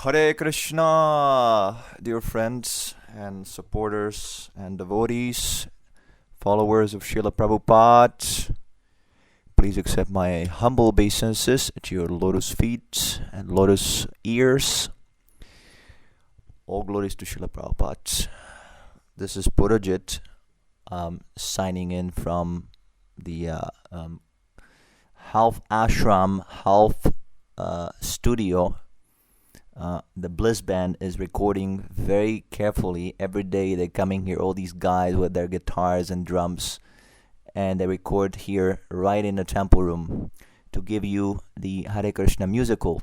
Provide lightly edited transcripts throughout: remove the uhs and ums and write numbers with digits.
Hare Krishna, dear friends and supporters and devotees, followers of Srila Prabhupada. Please accept my humble obeisances at your lotus feet and lotus ears. All glories to Srila Prabhupada. This is Purajit signing in from the half ashram, half studio. The Bliss Band is recording very carefully. Every day they're coming here, all these guys with their guitars and drums, and they record here right in the temple room to give you the Hare Krishna musical.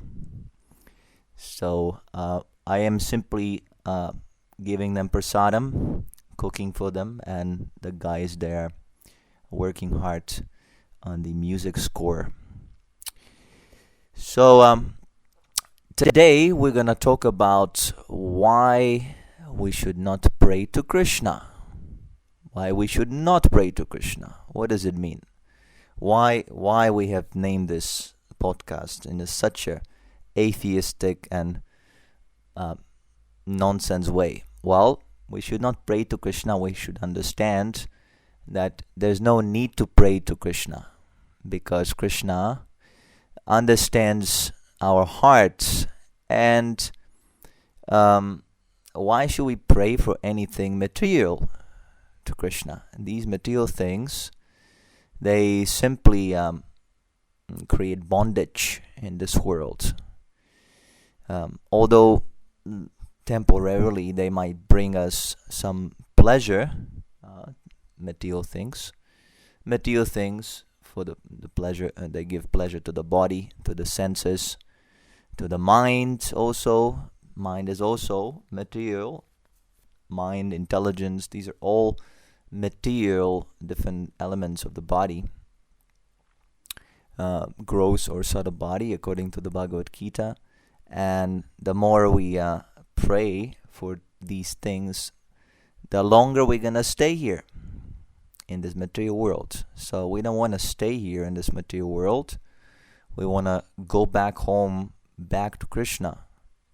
So I am simply giving them prasadam, cooking for them, and the guys there working hard on the music score. So today we're going to talk about why we should not pray to Krishna. Why we should not pray to Krishna. What does it mean? Why we have named this podcast in such a atheistic and nonsense way? Well, we should not pray to Krishna. We should understand that there's no need to pray to Krishna, because Krishna understands our hearts. And why should we pray for anything material to Krishna? And these material things, they simply create bondage in this world. Although temporarily they might bring us some pleasure, material things for the pleasure, they give pleasure to the body, to the senses, to the mind also. Mind is also material. Mind, intelligence, these are all material, different elements of the body. Gross or subtle body, according to the Bhagavad Gita. And the more we pray for these things, the longer we're going to stay here in this material world. So we don't want to stay here in this material world. We want to go back home, back to Krishna,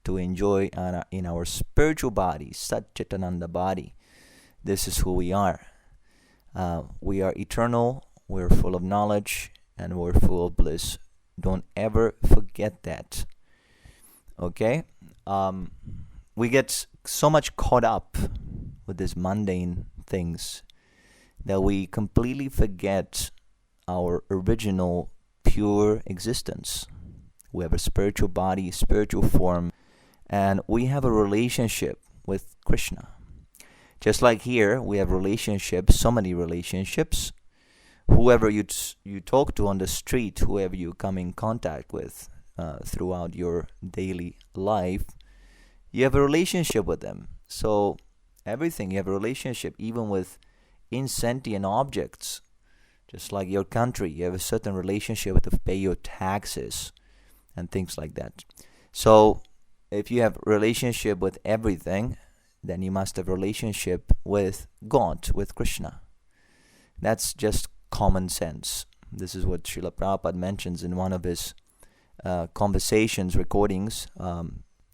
to enjoy in our spiritual body, Sat Chitananda body. This is who we are. We are eternal, we're full of knowledge, and we're full of bliss. Don't ever forget that. Okay? We get so much caught up with these mundane things that we completely forget our original pure existence. We have a spiritual body, spiritual form, and we have a relationship with Krishna. Just like here, we have relationships, so many relationships. Whoever you talk to on the street, whoever you come in contact with throughout your daily life, you have a relationship with them. So everything, you have a relationship, even with insentient objects. Just like your country, you have a certain relationship with to pay your taxes and things like that. So if you have relationship with everything, then you must have relationship with God, with Krishna. That's just common sense. This is what Srila Prabhupada mentions in one of his conversations recordings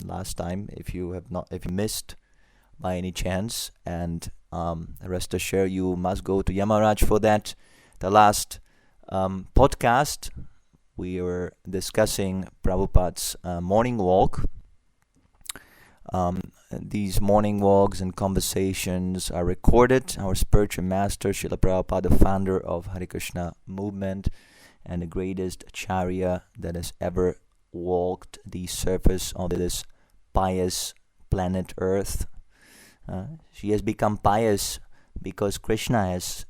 last time. If you missed by any chance, and rest assured you must go to Yamaraj for that. The last podcast, we were discussing Prabhupada's morning walk. These morning walks and conversations are recorded. Our spiritual master, Srila Prabhupada, the founder of Hare Krishna movement and the greatest acharya that has ever walked the surface of this pious planet Earth. She has become pious because Krishna has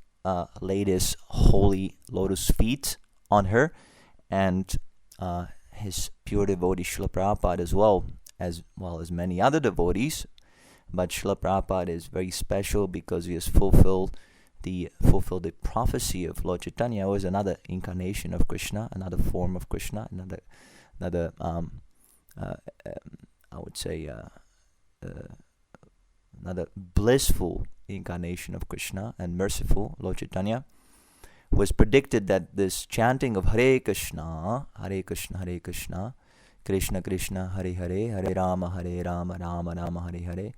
laid his holy lotus feet on her, and his pure devotee Srila Prabhupada as well as many other devotees. But Srila Prabhupada is very special because he has fulfilled the prophecy of Lord Chaitanya, who is another incarnation of Krishna, another form of Krishna, another I would say another blissful incarnation of Krishna and merciful Lord Chaitanya, was predicted that this chanting of Hare Krishna, Hare Krishna, Hare Krishna, Krishna Krishna Hare Hare, Hare Rama Rama Rama Hare Hare,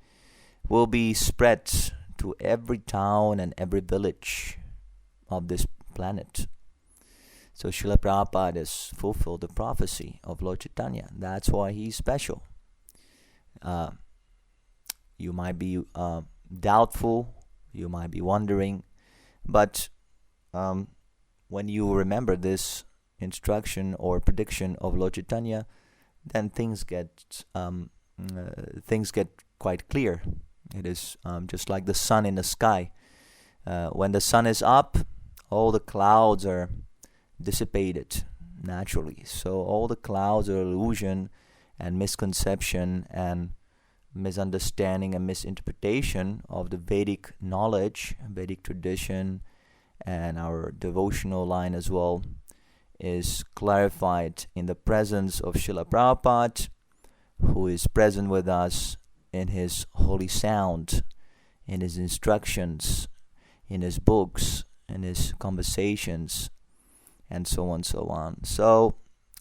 will be spread to every town and every village of this planet. So Srila Prabhupada has fulfilled the prophecy of Lord Chaitanya. That's why he's special. You might be doubtful, you might be wondering, but when you remember this instruction or prediction of Lord Chaitanya, then things get quite clear. It is just like the sun in the sky. When the sun is up, all the clouds are dissipated naturally. So all the clouds are illusion and misconception and misunderstanding and misinterpretation of the Vedic knowledge, Vedic tradition, and our devotional line as well, is clarified in the presence of Srila Prabhupada, who is present with us in his holy sound, in his instructions, in his books, in his conversations, and so on, so on. So,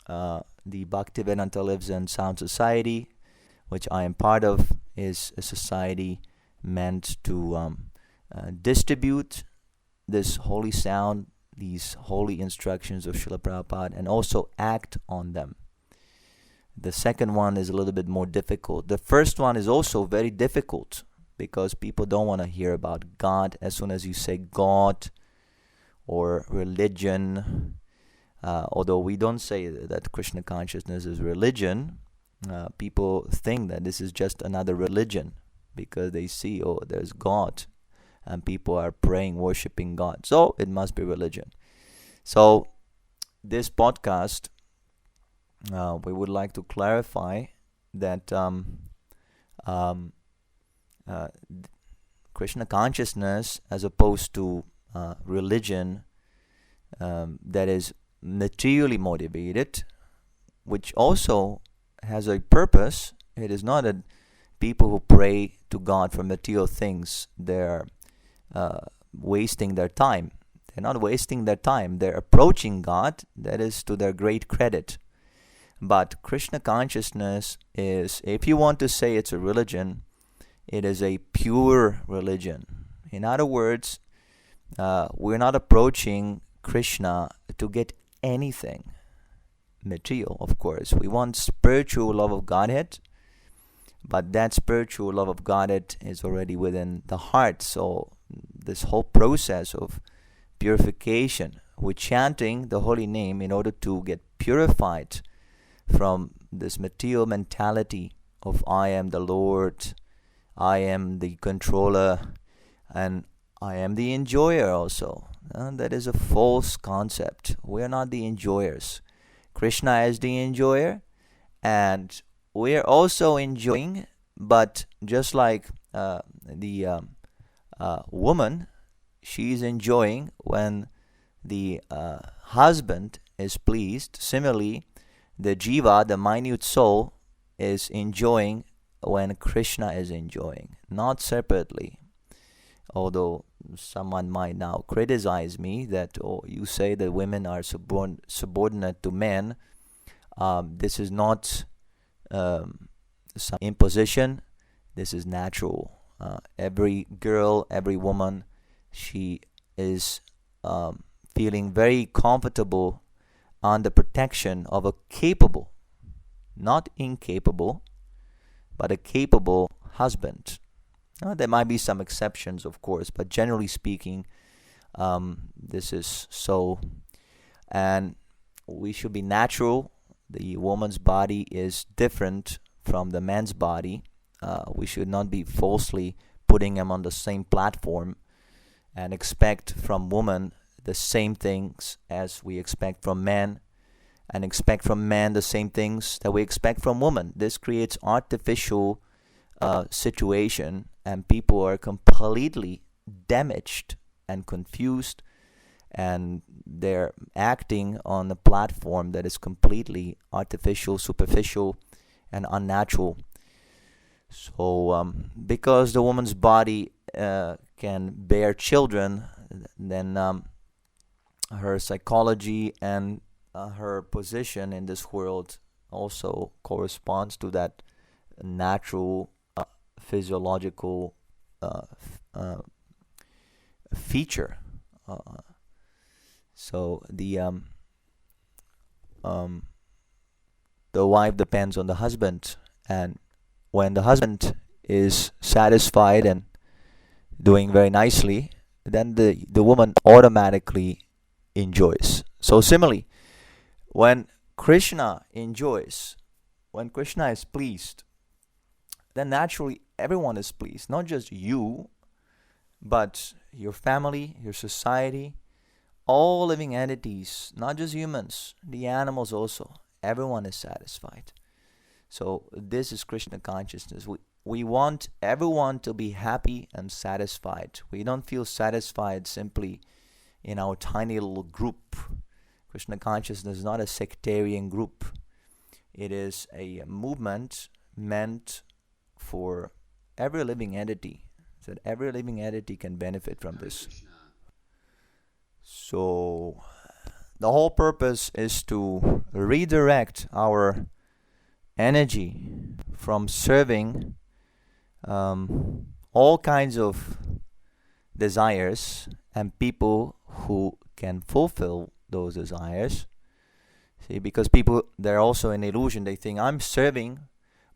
the Bhaktivedanta Lives in Sound Society, which I am part of, is a society meant to distribute this holy sound, these holy instructions of Srila Prabhupada, and also act on them. The second one is a little bit more difficult. The first one is also very difficult because people don't want to hear about God. As soon as you say God or religion, although we don't say that Krishna consciousness is religion, people think that this is just another religion because they see, oh, there's God and people are praying, worshipping God, so it must be religion. So this podcast, we would like to clarify that Krishna consciousness, as opposed to religion that is materially motivated, which also has a purpose. It is not that people who pray to God for material things, they're wasting their time. They're not wasting their time. They're approaching God. That is to their great credit. But Krishna consciousness is, if you want to say it's a religion, it is a pure religion. In other words, we're not approaching Krishna to get anything material, of course. We want spiritual love of Godhead, but that spiritual love of Godhead is already within the heart. So this whole process of purification, we're chanting the holy name in order to get purified from this material mentality of I am the Lord, I am the controller, and I am the enjoyer also. That is a false concept. We are not the enjoyers. Krishna is the enjoyer, and we are also enjoying, but just like the woman, she's enjoying when the husband is pleased. Similarly, the jiva, the minute soul, is enjoying when Krishna is enjoying, not separately. Although someone might now criticize me that, oh, you say that women are subordinate to men. This is not some imposition. This is natural. Every girl, every woman, she is feeling very comfortable on the protection of a capable, not incapable, but a capable husband. There might be some exceptions, of course, but generally speaking, this is so. And we should be natural. The woman's body is different from the man's body. We should not be falsely putting them on the same platform and expect from women the same things as we expect from men, and expect from men the same things that we expect from women. This creates artificial situation, and people are completely damaged and confused, and they're acting on a platform that is completely artificial, superficial, and unnatural. So because the woman's body can bear children, then her psychology and her position in this world also corresponds to that natural physiological feature. So the wife depends on the husband, and when the husband is satisfied and doing very nicely, then the woman automatically enjoys. So similarly, when Krishna enjoys, when Krishna is pleased, then naturally everyone is pleased. Not just you, but your family, your society, all living entities, not just humans, the animals also. Everyone is satisfied. So this is Krishna consciousness. We want everyone to be happy and satisfied. We don't feel satisfied simply in our tiny little group. Krishna consciousness is not a sectarian group. It is a movement meant for every living entity, so that every living entity can benefit from this. So the whole purpose is to redirect our energy from serving all kinds of desires and people who can fulfill those desires. See, because people, they're also an illusion. They think, I'm serving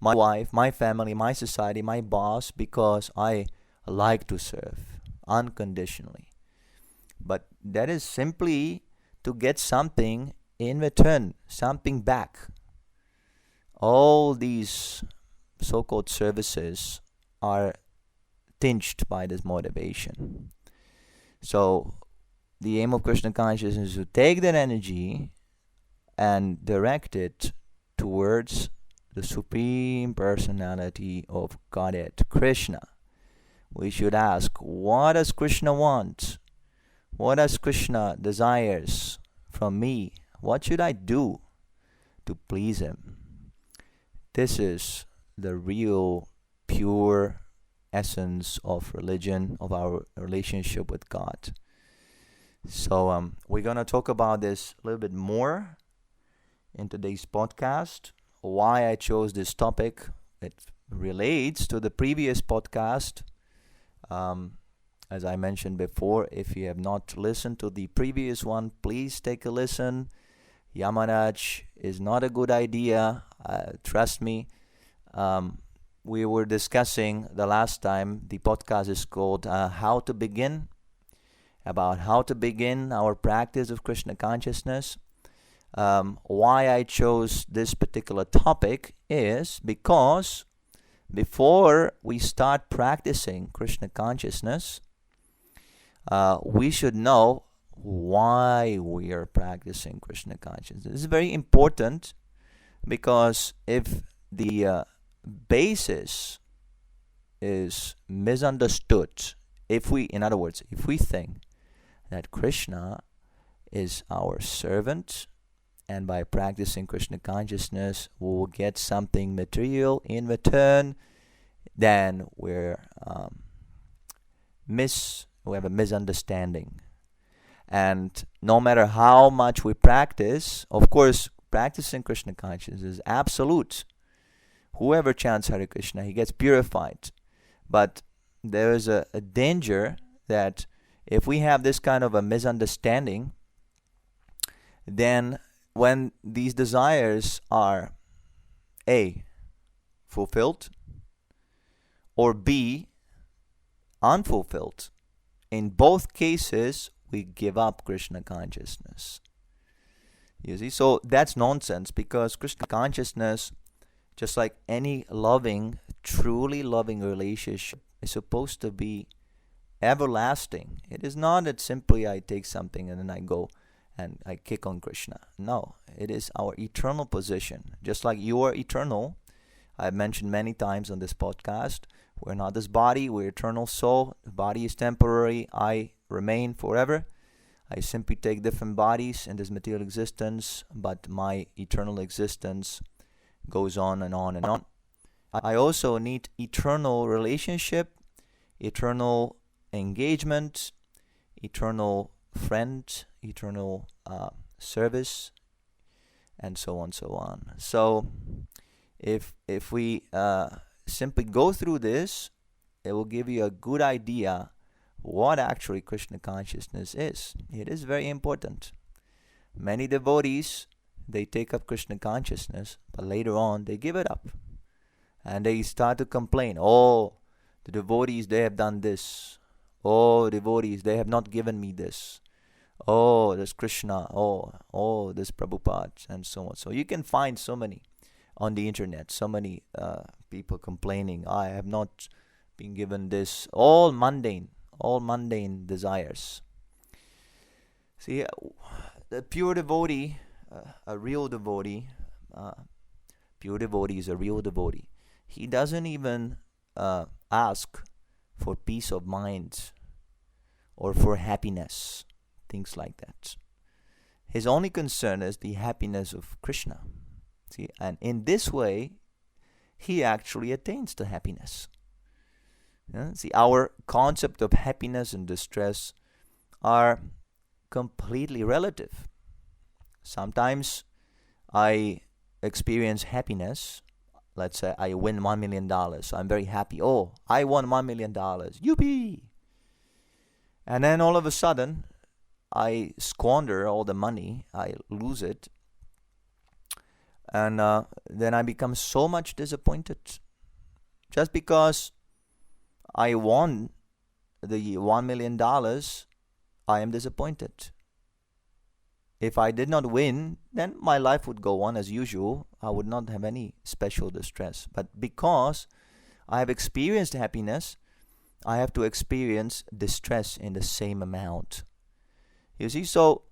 my wife, my family, my society, my boss because I like to serve unconditionally. But that is simply to get something in return, something back. All these so-called services are tinged by this motivation. So the aim of Krishna consciousness is to take that energy and direct it towards the Supreme Personality of Godhead, Krishna. We should ask, what does Krishna want? What does Krishna desires from me? What should I do to please him? This is the real, pure essence of religion, of our relationship with God. So we're going to talk about this a little bit more in today's podcast. Why I chose this topic, it relates to the previous podcast. As I mentioned before, if you have not listened to the previous one, please take a listen. Yamaraj is not a good idea. Trust me. We were discussing the last time, the podcast is called How to Begin, about how to begin our practice of Krishna consciousness. Why I chose this particular topic is because before we start practicing Krishna consciousness, we should know why we are practicing Krishna consciousness. This is very important because if the basis is misunderstood, in other words, if we think that Krishna is our servant, and by practicing Krishna consciousness we will get something material in return, then we have a misunderstanding. And no matter how much we practice, of course, practicing Krishna consciousness is absolute. Whoever chants Hare Krishna, he gets purified. But there is a danger that if we have this kind of a misunderstanding, then when these desires are A, fulfilled, or B, unfulfilled, in both cases we give up Krishna consciousness. You see, so that's nonsense, because Krishna consciousness, just like any loving, truly loving relationship, is supposed to be everlasting. It is not that simply I take something and then I go and I kick on Krishna. No, it is our eternal position. Just like you are eternal, I've mentioned many times on this podcast, we're not this body, we're eternal soul. The body is temporary, I remain forever. I simply take different bodies in this material existence, but my eternal existence goes on and on and on. I also need eternal relationship, eternal engagement, eternal friend, eternal service, and so on, so on. So if we simply go through this, it will give you a good idea what actually Krishna consciousness is. It is very important. Many devotees, they take up Krishna consciousness, but later on they give it up. And they start to complain, oh, the devotees, they have done this. Oh, devotees, they have not given me this. Oh, this Krishna. Oh, this Prabhupada, and so on. So you can find so many on the internet, so many people complaining, I have not been given this. All mundane desires. See, the pure devotee, a real devotee, pure devotee is a real devotee. He doesn't even ask for peace of mind or for happiness, things like that. His only concern is the happiness of Krishna. See, and in this way, he actually attains to happiness. Yeah? See, our concept of happiness and distress are completely relative. Sometimes I experience happiness. Let's say I win $1 million. I'm very happy. Oh, I won $1 million. Yippee! And then all of a sudden, I squander all the money. I lose it. And then I become so much disappointed. Just because I won the $1 million, I am disappointed. If I did not win, then my life would go on as usual. I would not have any special distress. But because I have experienced happiness, I have to experience distress in the same amount. You see, so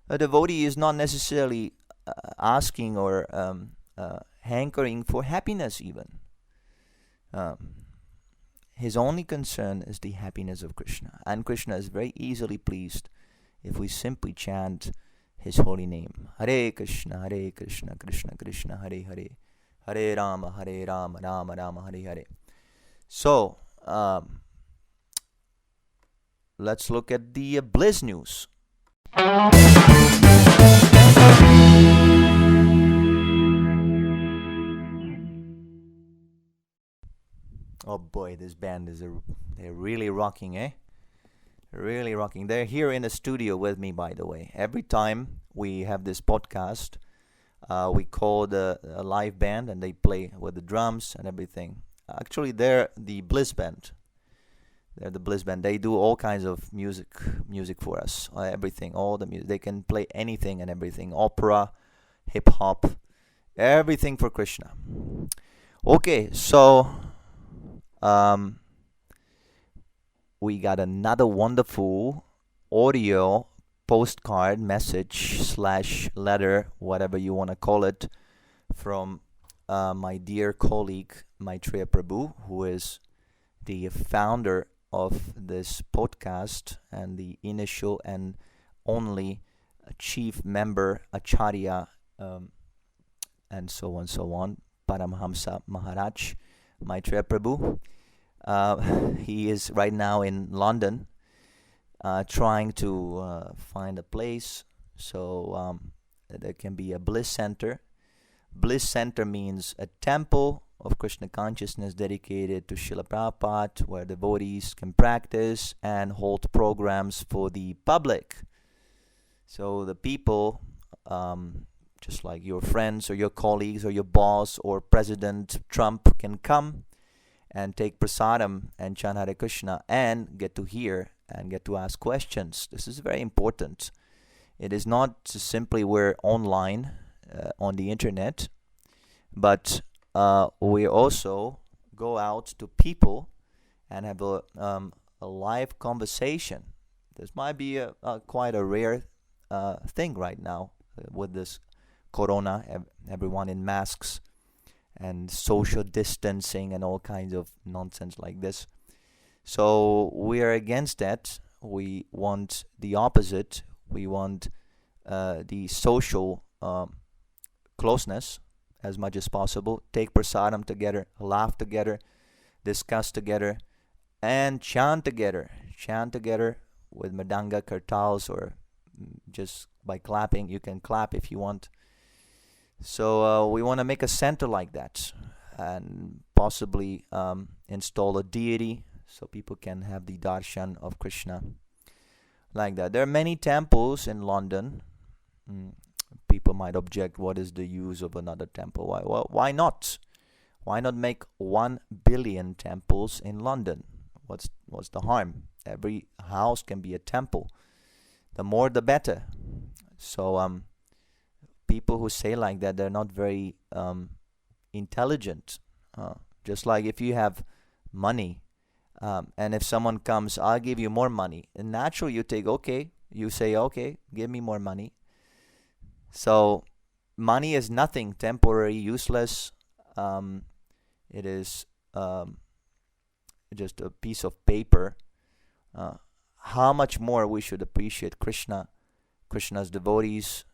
a devotee is not necessarily asking or hankering for happiness even. His only concern is the happiness of Krishna. And Krishna is very easily pleased if we simply chant his holy name. Hare Krishna, Krishna Krishna, Hare Hare. Hare Rama, Rama Rama, Hare Hare. So, let's look at the bliss news. Oh boy, this band they're really rocking, eh? Really rocking. They're here in the studio with me, by the way. Every time we have this podcast, we call the live band and they play with the drums and everything. Actually, they're the bliss band. They're the bliss band. They do all kinds of music for us. Everything, all the music. They can play anything and everything. Opera, hip hop, everything for Krishna. Okay, so we got another wonderful audio postcard message / letter, whatever you want to call it, from my dear colleague Maitreya Prabhu, who is the founder of this podcast and the initial and only chief member, Acharya, and so on, Paramhamsa Maharaj, Maitreya Prabhu. He is right now in London, trying to find a place so there can be a bliss center. Bliss center means a temple of Krishna consciousness dedicated to Srila Prabhupada, where devotees can practice and hold programs for the public. So the people, just like your friends or your colleagues or your boss or President Trump, can come and take prasadam and chant Hare Krishna and get to hear and get to ask questions. This is very important. It is not simply we're online on the internet, but we also go out to people and have a live conversation. This might be quite a rare thing right now with this corona, everyone in masks and social distancing and all kinds of nonsense like this. So we are against that. We want the opposite. We want the social closeness as much as possible. Take prasadam together, laugh together, discuss together, and chant together. Chant together with mridanga, kartals, or just by clapping. You can clap if you want. So we want to make a center like that, and possibly install a deity so people can have the darshan of Krishna like that. There are many temples in London. Mm, People might object, what is the use of another temple? Why not? Why not make 1 billion temples in London? What's the harm? Every house can be a temple. The more the better. So people who say like that, they're not very intelligent. Just like if you have money, and if someone comes, I'll give you more money. And naturally you say, okay, give me more money. So money is nothing, temporary, useless. It is just a piece of paper. How much more we should appreciate Krishna's devotees,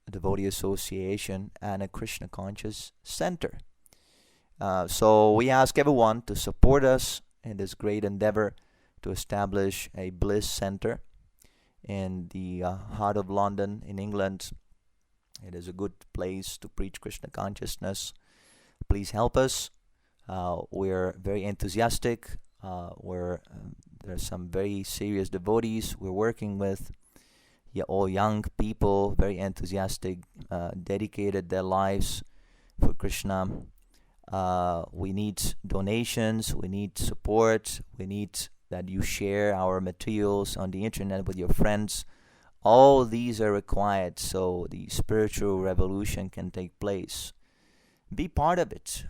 devotee association, and a Krishna conscious center. So we ask everyone to support us in this great endeavor to establish a bliss center in the heart of London, in England. It is a good place to preach Krishna consciousness. Please help us. We're very enthusiastic. There are some very serious devotees we're working with. All young people, very enthusiastic, dedicated their lives for Krishna. We need donations. We need support. We need that you share our materials on the internet with your friends. All these are required so the spiritual revolution can take place. Be part of it.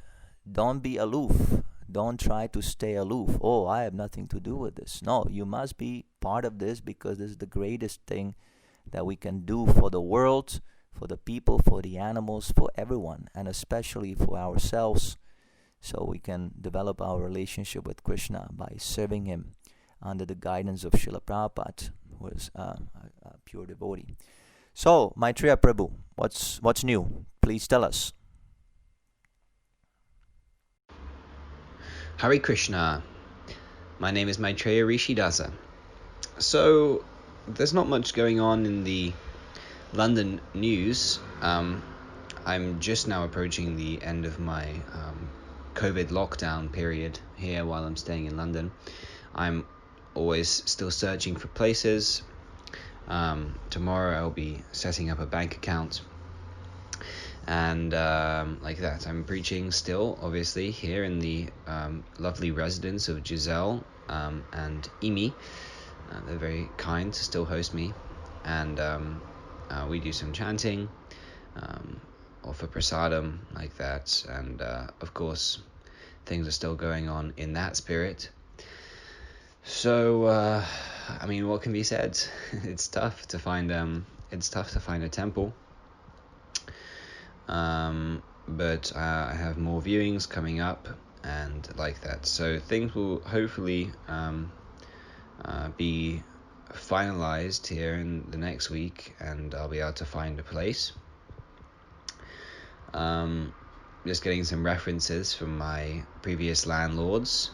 Don't be aloof. Don't try to stay aloof. Oh, I have nothing to do with this. No, you must be part of this because this is the greatest thing that we can do for the world, for the people, for the animals, for everyone, and especially for ourselves, so we can develop our relationship with Krishna by serving him under the guidance of Srila Prabhupada, who is a pure devotee. So, Maitreya Prabhu, what's new? Please tell us. Hare Krishna. My name is Maitreya Rishidasa. So, there's not much going on in the London news. I'm just now approaching the end of my COVID lockdown period here while I'm staying in London. I'm always still searching for places. Tomorrow I'll be setting up a bank account. And like that, I'm preaching still, obviously, here in the lovely residence of Giselle and Imi. They're very kind to still host me. And we do some chanting, offer prasadam, like that. And of course, things are still going on in that spirit. So, I mean, what can be said? It's tough to find a temple. But I have more viewings coming up and like that. So things will hopefully be finalized here in the next week, and I'll be able to find a place. Just getting some references from my previous landlords,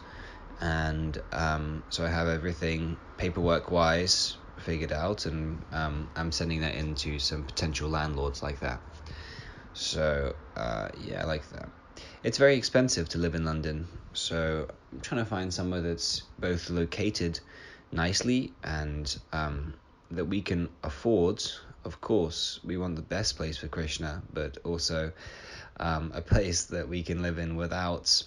and so I have everything paperwork-wise figured out, and I'm sending that into some potential landlords like that. So yeah, like that. It's very expensive to live in London, so I'm trying to find somewhere that's both located nicely and that we can afford. Of course, we want the best place for Krishna, but also a place that we can live in without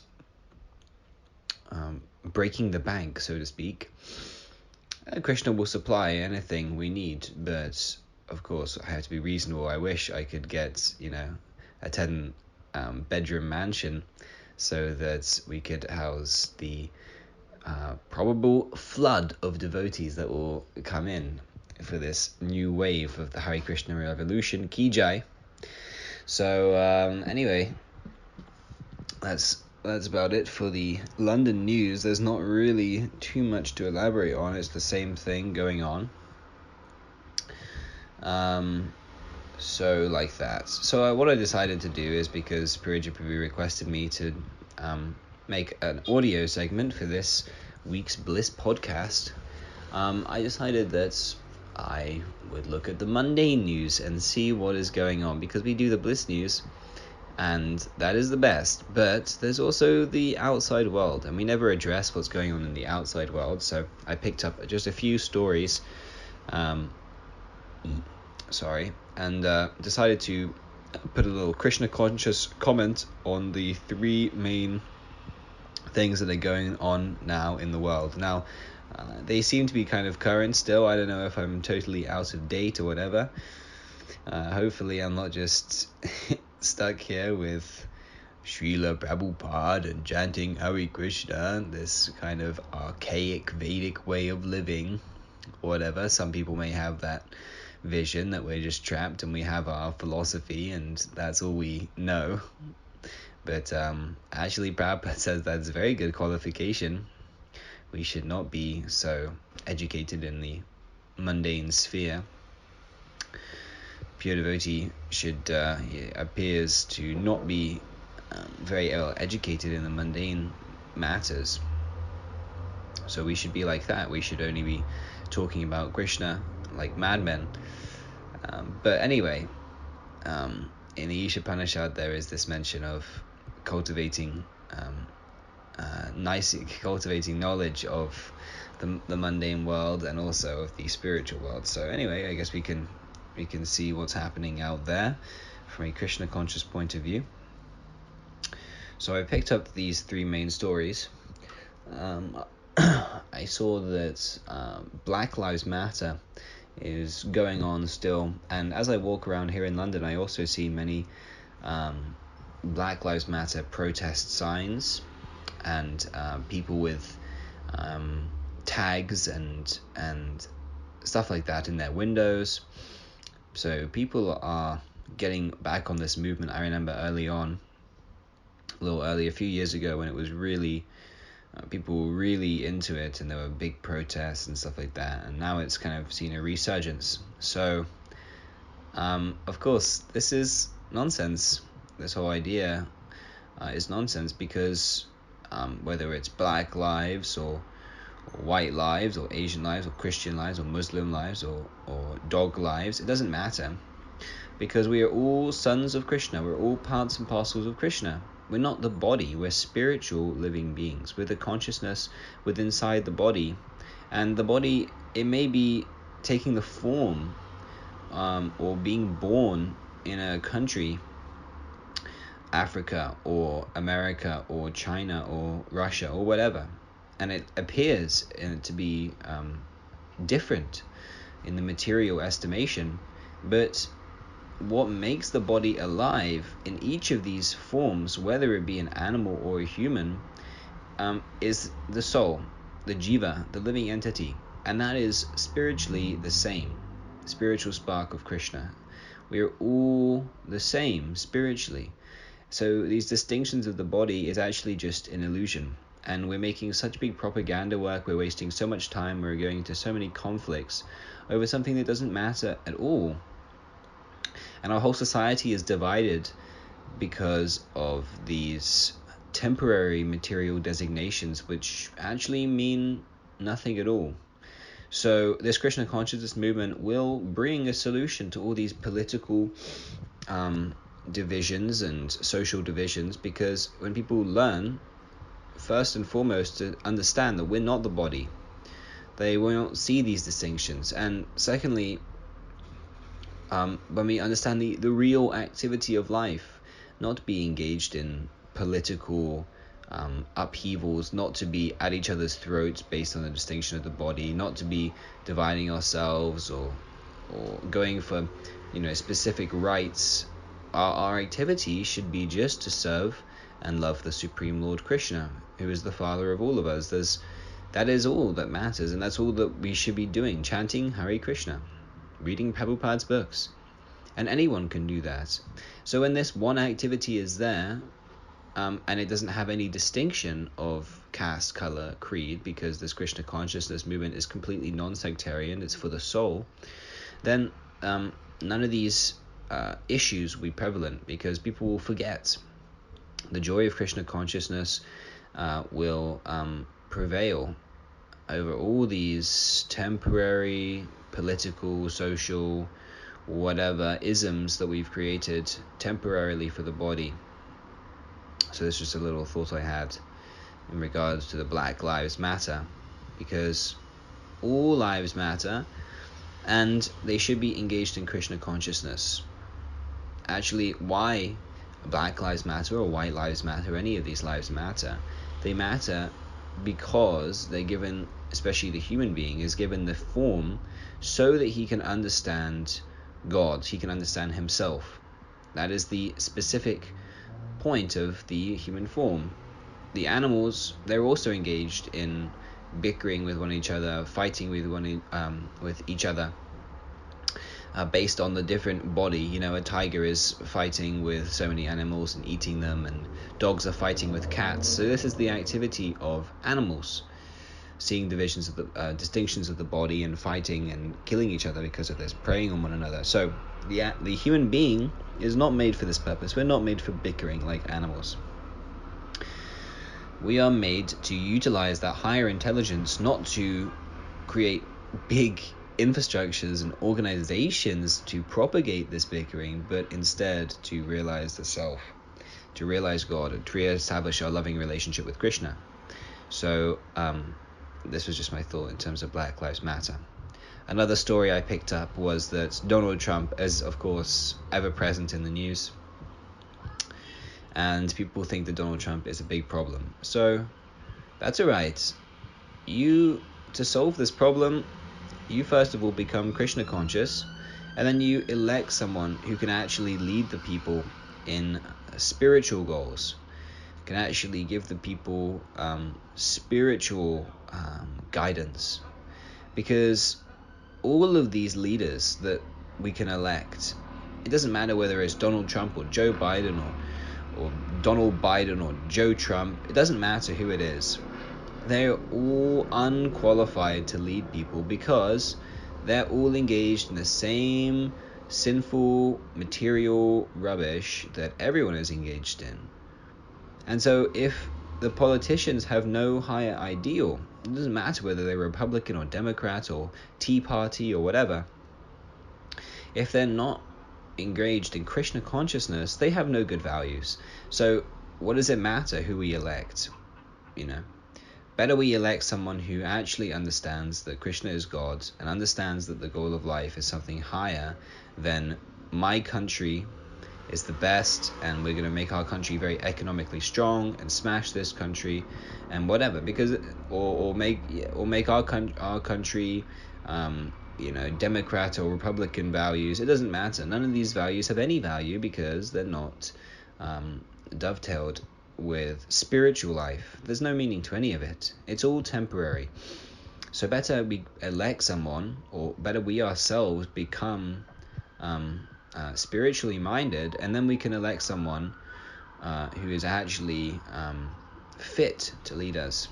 breaking the bank, so to speak. Krishna will supply anything we need, but of course I have to be reasonable. I wish I could get, a 10 bedroom mansion so that we could house the probable flood of devotees that will come in for this new wave of the Hare Krishna revolution. Ki Jai. So anyway, that's about it for the London news. There's not really too much to elaborate on. It's the same thing going on. So like that. So what I decided to do is, because Purija Prabhu requested me to make an audio segment for this week's Bliss podcast, I decided that I would look at the mundane news and see what is going on, because we do the bliss news and that is the best, but there's also the outside world, and we never address what's going on in the outside world. So I picked up just a few stories, and decided to put a little Krishna conscious comment on the three main things that are going on now in the world. Now, they seem to be kind of current still. I don't know if I'm totally out of date or whatever. Hopefully I'm not just stuck here with Srila Prabhupada and chanting Hare Krishna, this kind of archaic Vedic way of living, or whatever. Some people may have that vision that we're just trapped and we have our philosophy and that's all we know. But actually, Prabhupada says that's a very good qualification. We should not be so educated in the mundane sphere. Pure devotee should appears to not be very well educated in the mundane matters. So we should be like that. We should only be talking about Krishna like madmen. But anyway, in the Ishopanishad there is this mention of cultivating cultivating knowledge of the mundane world and also of the spiritual world. So anyway, I guess we can see what's happening out there from a Krishna conscious point of view. So I picked up these three main stories. I saw that Black Lives Matter is going on still, and as I walk around here in London, I also see many Black Lives Matter protest signs and people with tags and stuff like that in their windows. So people are getting back on this movement. I remember early on, a little early, a few years ago, when it was really people were really into it and there were big protests and stuff like that, and now it's kind of seen a resurgence. So of course this is nonsense. This whole idea is nonsense, because whether it's black lives or white lives or Asian lives or Christian lives or Muslim lives or dog lives, it doesn't matter, because we are all sons of Krishna. We're all parts and parcels of Krishna. We're not the body. We're spiritual living beings with a consciousness within inside the body, and the body, it may be taking the form or being born in a country, Africa or America or China or Russia or whatever, and it appears to be different in the material estimation, but what makes the body alive in each of these forms, whether it be an animal or a human, is the soul, the jiva, the living entity, and that is spiritually the same, spiritual spark of Krishna. We are all the same spiritually. So these distinctions of the body is actually just an illusion, and we're making such big propaganda work, we're wasting so much time, we're going into so many conflicts over something that doesn't matter at all. And our whole society is divided because of these temporary material designations, which actually mean nothing at all. So this Krishna consciousness movement will bring a solution to all these political divisions and social divisions, because when people learn, first and foremost, to understand that we're not the body, they won't see these distinctions. And secondly, when we understand the real activity of life, not to be engaged in political upheavals, not to be at each other's throats based on the distinction of the body, not to be dividing ourselves or going for specific rights. Our activity should be just to serve and love the Supreme Lord Krishna, who is the Father of all of us. That is all that matters, and that's all that we should be doing, chanting Hare Krishna, reading Prabhupada's books, and anyone can do that. So when this one activity is there, and it doesn't have any distinction of caste, color, creed, because this Krishna consciousness movement is completely non-sectarian, it's for the soul, then none of these issues will be prevalent, because people will forget. The joy of Krishna consciousness will prevail over all these temporary political, social, whatever isms that we've created temporarily for the body. So this is just a little thought I had in regards to the Black Lives Matter, because all lives matter and they should be engaged in Krishna consciousness. Actually, why Black Lives Matter or White Lives Matter, any of these lives matter? They matter because they're given, especially the human being, is given the form so that he can understand God, he can understand himself. That is the specific point of the human form. The animals, they're also engaged in bickering with one another, fighting with each other, based on the different body. A tiger is fighting with so many animals and eating them, and dogs are fighting with cats. So this is the activity of animals, seeing distinctions of the body and fighting and killing each other because of this, preying on one another. So the human being is not made for this purpose. We're not made for bickering like animals. We are made to utilize that higher intelligence, not to create big infrastructures and organizations to propagate this bickering, but instead to realize the self, to realize God, and to reestablish our loving relationship with Krishna. So this was just my thought in terms of Black Lives Matter. Another story I picked up was that Donald Trump is, of course, ever present in the news, and people think that Donald Trump is a big problem. So that's all right. To solve this problem, you first of all become Krishna conscious, and then you elect someone who can actually lead the people in spiritual goals, can actually give the people spiritual guidance. Because all of these leaders that we can elect, it doesn't matter whether it's Donald Trump or Joe Biden or Donald Biden or Joe Trump, it doesn't matter who it is. They're all unqualified to lead people because they're all engaged in the same sinful material rubbish that everyone is engaged in. And so if the politicians have no higher ideal, it doesn't matter whether they're Republican or Democrat or Tea Party or whatever, if they're not engaged in Krishna consciousness, they have no good values. So what does it matter who we elect? Better we elect someone who actually understands that Krishna is God and understands that the goal of life is something higher than my country is the best and we're going to make our country very economically strong and smash this country and whatever, because or make our country Democrat or Republican values. It doesn't matter. None of these values have any value because they're not dovetailed with spiritual life. There's no meaning to any of it. It's all temporary. So better we elect someone, or better we ourselves become spiritually minded, and then we can elect someone who is actually fit to lead us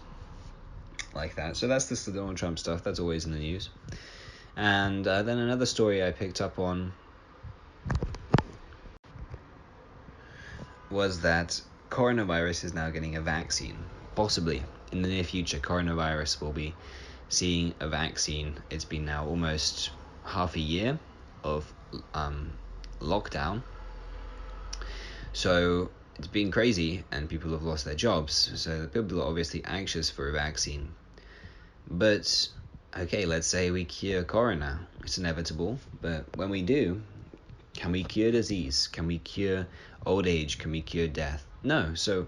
like that. So that's the Donald Trump stuff. That's always in the news. And then another story I picked up on was that coronavirus is now getting a vaccine. Possibly in the near future, coronavirus will be seeing a vaccine. It's been now almost half a year of lockdown, so it's been crazy and people have lost their jobs, so people are obviously anxious for a vaccine. But okay, let's say we cure corona. It's inevitable, but when we do, can we cure disease? Can we cure old age? Can we cure death? No. So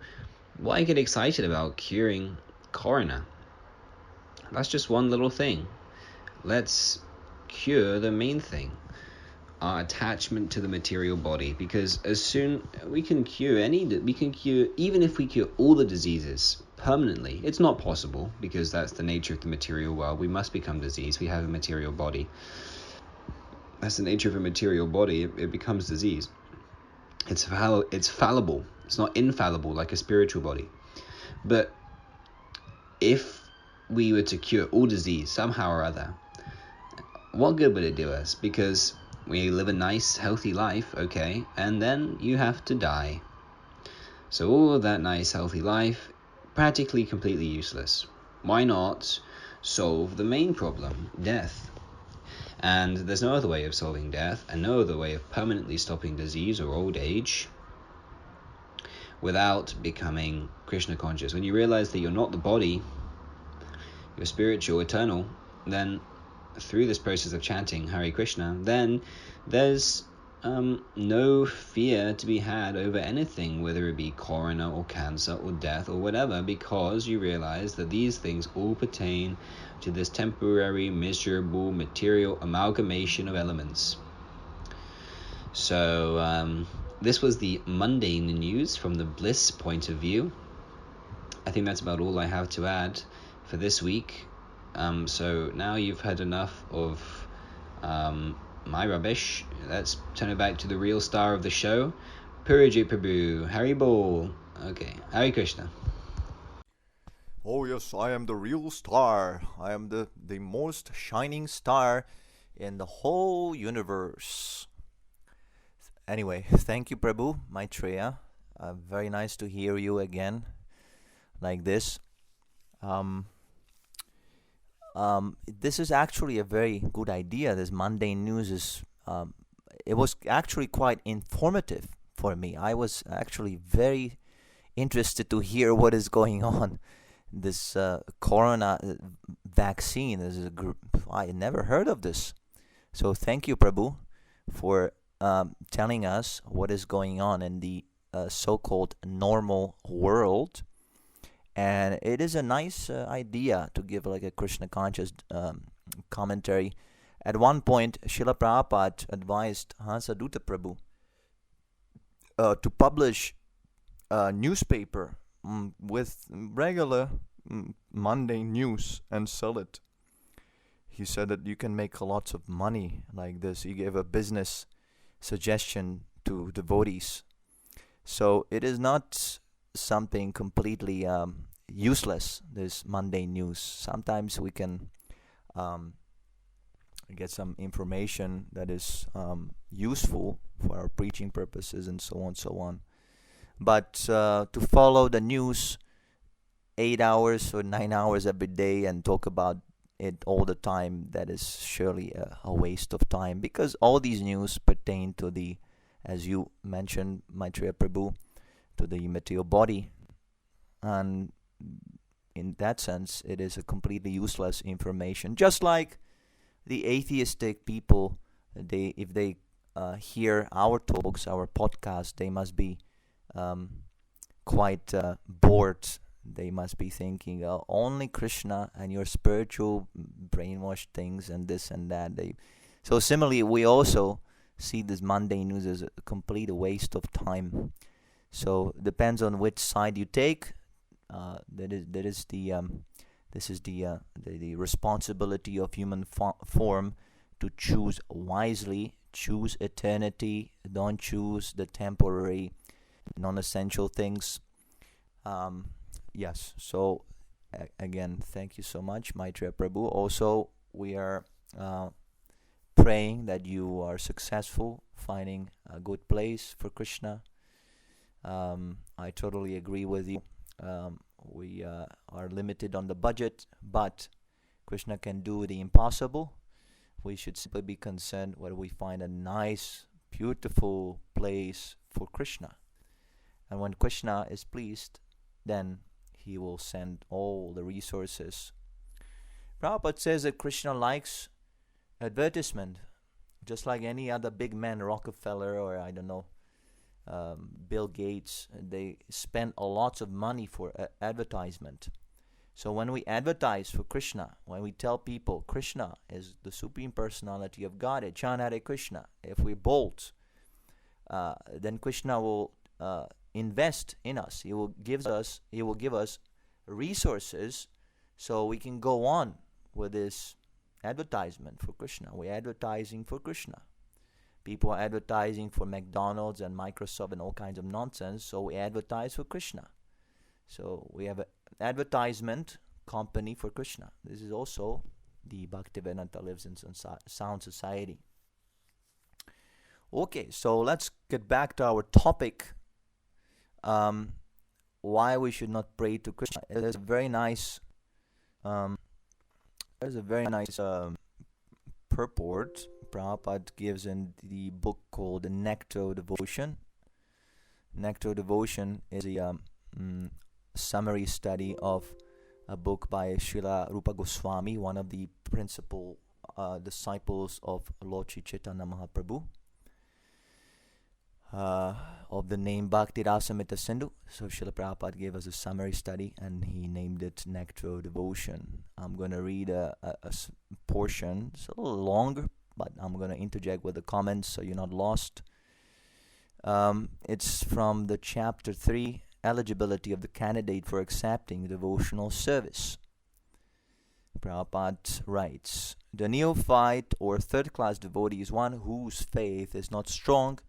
why get excited about curing corona? That's just one little thing. Let's cure the main thing, our attachment to the material body, because as soon we can cure even if we cure all the diseases permanently, it's not possible because that's the nature of the material world. We must become disease. We have a material body. That's the nature of a material body. It becomes disease. It's fallible. It's not infallible like a spiritual body. But if we were to cure all disease somehow or other, what good would it do us? Because we live a nice, healthy life, okay, and then you have to die. So all of that nice, healthy life, practically completely useless. Why not solve the main problem, death? And there's no other way of solving death and no other way of permanently stopping disease or old age without becoming Krishna conscious. When you realize that you're not the body, you're spiritual, eternal, then through this process of chanting Hare Krishna, then there's no fear to be had over anything, whether it be corona or cancer or death or whatever, because you realize that these things all pertain to this temporary, miserable, material amalgamation of elements. So this was the mundane news from the bliss point of view. I think that's about all I have to add for this week. So now you've had enough of my rubbish. Let's turn it back to the real star of the show, Purajit Prabhu, Hari Bol. Okay, Hare Krishna. Oh yes, I am the real star. I am the most shining star in the whole universe. Anyway, thank you, Prabhu, Maitreya. Very nice to hear you again like this. Um, this is actually a very good idea. This mundane news is, it was actually quite informative for me. I was actually very interested to hear what is going on. This corona vaccine is a group. I never heard of this. So thank you, Prabhu, for telling us what is going on in the so-called normal world. And it is a nice idea to give like a Krishna conscious commentary. At one point, Srila Prabhupada advised Hansaduta Prabhu to publish a newspaper with regular mundane news and sell it. He said that you can make lots of money like this. He gave a business suggestion to devotees. So it is not something completely useless, this mundane news. Sometimes we can get some information that is useful for our preaching purposes and so on and so on. But to follow the news 8 hours or 9 hours every day and talk about it all the time, that is surely a waste of time, because all these news pertain to the, as you mentioned, Maitreya Prabhu, to the material body, and in that sense it is a completely useless information. Just like the atheistic people, if they hear our talks, our podcast, they must be quite bored. They must be thinking only Krishna and your spiritual brainwashed things and this and that. So similarly, we also see this mundane news as a complete waste of time. So depends on which side you take. This is the responsibility of human form to choose wisely, choose eternity, don't choose the temporary, non-essential things. Yes. So again, thank you so much, Maitreya Prabhu. Also, we are praying that you are successful finding a good place for Krishna. I totally agree with you. We are limited on the budget, but Krishna can do the impossible. We should simply be concerned whether we find a nice, beautiful place for Krishna. And when Krishna is pleased, then he will send all the resources. Prabhupada says that Krishna likes advertisement, just like any other big man, Rockefeller or I don't know, Bill Gates. They spend a lot of money for advertisement. So when we advertise for Krishna, when we tell people Krishna is the Supreme Personality of Godhead, chant Hare Krishna, if we bolt, then Krishna will invest in us. He will give us resources so we can go on with this advertisement for Krishna. We're advertising for Krishna. People are advertising for McDonald's and Microsoft and all kinds of nonsense, so we advertise for Krishna. So we have an advertisement company for Krishna. This is also the Bhaktivedanta lives in sound society. Okay, so let's get back to our topic. Why we should not pray to Krishna. There's a very nice purport Prabhupada gives in the book called Nectar Devotion. Nectar Devotion is a summary study of a book by Srila Rupa Goswami, one of the principal disciples of Lord Sri Chaitanya Mahaprabhu, of the name Bhakti Rasamrita Sindhu. So Srila Prabhupada gave us a summary study and he named it Nectar Devotion. I'm going to read a portion. It's a little longer, but I'm going to interject with the comments so you're not lost. It's from the chapter 3, eligibility of the candidate for accepting devotional service. Prabhupada writes, the neophyte or third-class devotee is one whose faith is not strong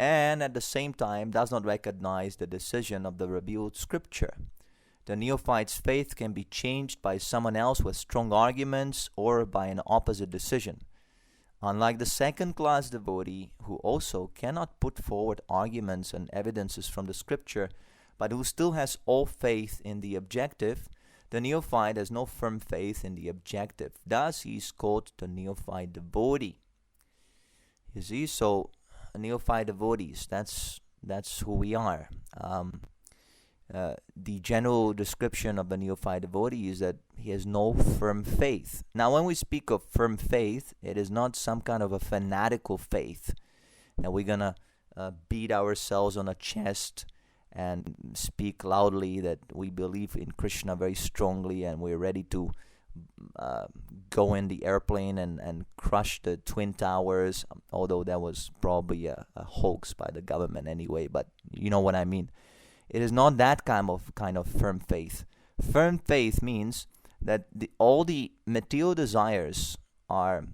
and at the same time does not recognize the decision of the revealed scripture. The neophyte's faith can be changed by someone else with strong arguments or by an opposite decision. Unlike the second-class devotee, who also cannot put forward arguments and evidences from the scripture, but who still has all faith in the objective, the neophyte has no firm faith in the objective. Thus, he is called the neophyte devotee. You see, so neophyte devotees, that's who we are. The general description of the neophyte devotee is that he has no firm faith. Now, when we speak of firm faith, it is not some kind of a fanatical faith that we're gonna beat ourselves on the chest and speak loudly that we believe in Krishna very strongly and we're ready to go in the airplane and crush the Twin Towers, although that was probably a hoax by the government anyway, but you know what I mean. It is not that kind of firm faith. Firm faith means that all the material desires are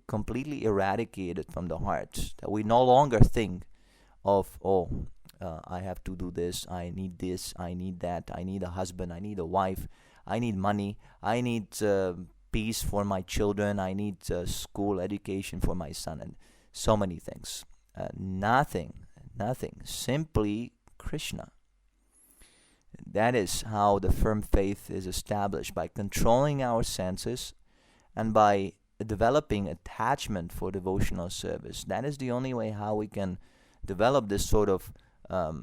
completely eradicated from the heart, that we no longer think of, I have to do this, I need that, I need a husband, I need a wife, I need money, I need peace for my children, I need school education for my son, and so many things. Nothing, simply Krishna. That is how the firm faith is established, by controlling our senses and by developing attachment for devotional service. That is the only way how we can develop this sort of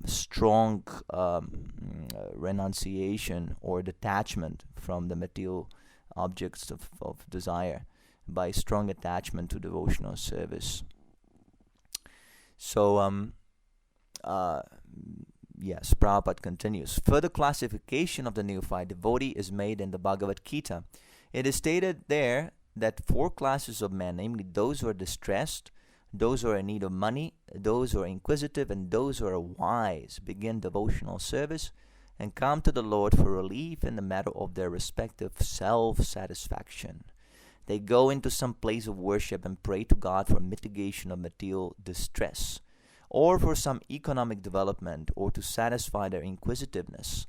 strong renunciation or detachment from the material objects of desire, by strong attachment to devotional service. So, yes, Prabhupada continues. Further classification of the neophyte devotee is made in the Bhagavad Gita. It is stated there that 4 classes of men, namely those who are distressed, those who are in need of money, those who are inquisitive, and those who are wise, begin devotional service and come to the Lord for relief in the matter of their respective self-satisfaction. They go into some place of worship and pray to God for mitigation of material distress, or for some economic development, or to satisfy their inquisitiveness.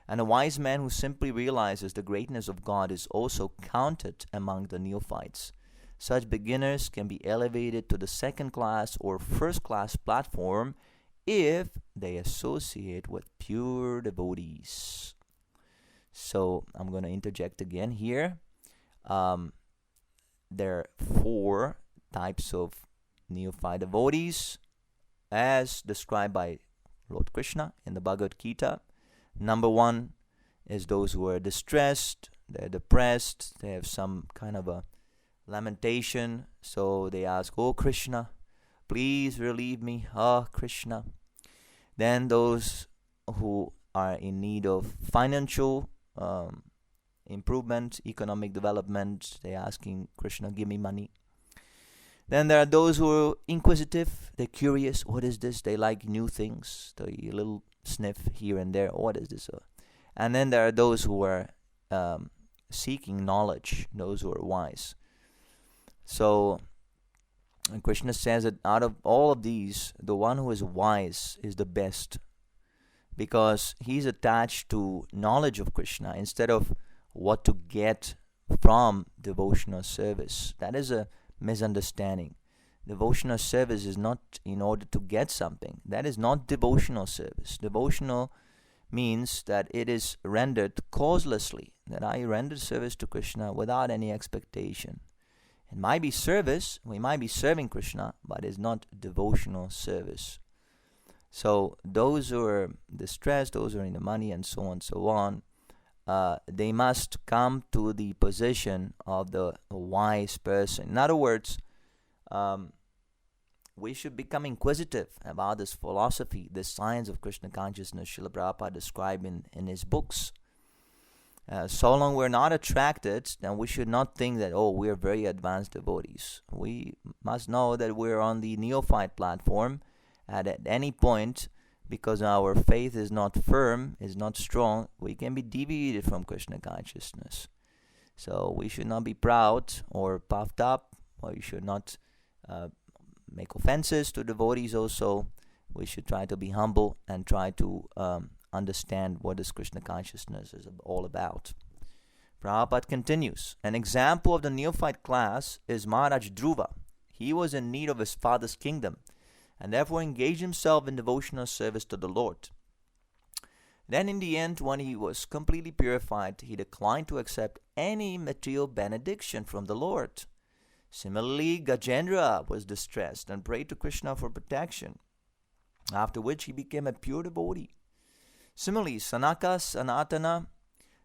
And a wise man who simply realizes the greatness of God is also counted among the neophytes. Such beginners can be elevated to the second class or first class platform if they associate with pure devotees. So I'm going to interject again here. There are 4 types of neophyte devotees as described by Lord Krishna in the Bhagavad Gita. Number 1 is those who are distressed, they're depressed, they have some kind of a lamentation, so they ask, oh Krishna, please relieve me, Krishna. Then those who are in need of financial improvement, economic development, they're asking Krishna, give me money. Then there are those who are inquisitive, they're curious, what is this? They like new things, a little sniff here and there, what is this? And then there are those who are seeking knowledge, those who are wise. So Krishna says that out of all of these, the one who is wise is the best, because he's attached to knowledge of Krishna instead of what to get from devotional service. That is a misunderstanding. Devotional service is not in order to get something. That is not devotional service. Devotional means that it is rendered causelessly, that I render service to Krishna without any expectation. It might be service, we might be serving Krishna, but it's not devotional service. So those who are distressed, those who are in the money, and so on, they must come to the position of the wise person. In other words, we should become inquisitive about this philosophy, this science of Krishna consciousness Srila Prabhupada described in his books. So long we're not attracted, then we should not think that, we're very advanced devotees. We must know that we're on the neophyte platform, and at any point, because our faith is not firm, is not strong, we can be deviated from Krishna consciousness. So we should not be proud or puffed up, or we should not make offenses to devotees also. We should try to be humble and try to understand what this Krishna consciousness is all about. Prabhupada continues, an example of the neophyte class is Maharaj Dhruva. He was in need of his father's kingdom, and therefore engaged himself in devotional service to the Lord. Then in the end, when he was completely purified, he declined to accept any material benediction from the Lord. Similarly, Gajendra was distressed and prayed to Krishna for protection, after which he became a pure devotee. Similarly, Sanaka, Sanatana,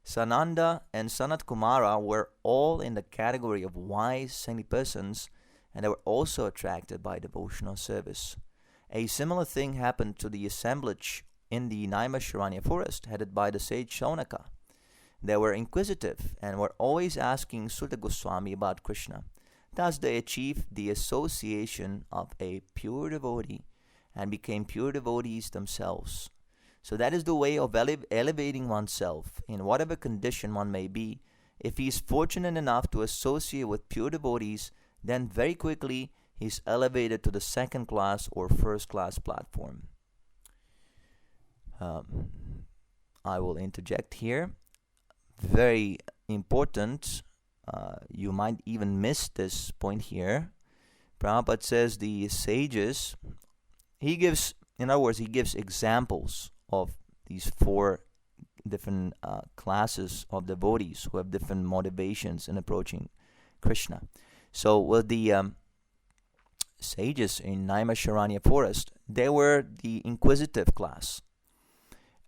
Sananda, and Sanat Kumara were all in the category of wise, saintly persons, and they were also attracted by devotional service. A similar thing happened to the assemblage in the Naimisharanya forest, headed by the sage Shaunaka. They were inquisitive and were always asking Suta Goswami about Krishna. Thus they achieved the association of a pure devotee and became pure devotees themselves. So that is the way of elevating oneself in whatever condition one may be. If he is fortunate enough to associate with pure devotees, then very quickly he is elevated to the second class or first class platform. I will interject here. Very important. You might even miss this point here. Prabhupada says the sages, he gives examples of these four different classes of devotees who have different motivations in approaching Krishna. So with the sages in Naimisharanya forest, they were the inquisitive class.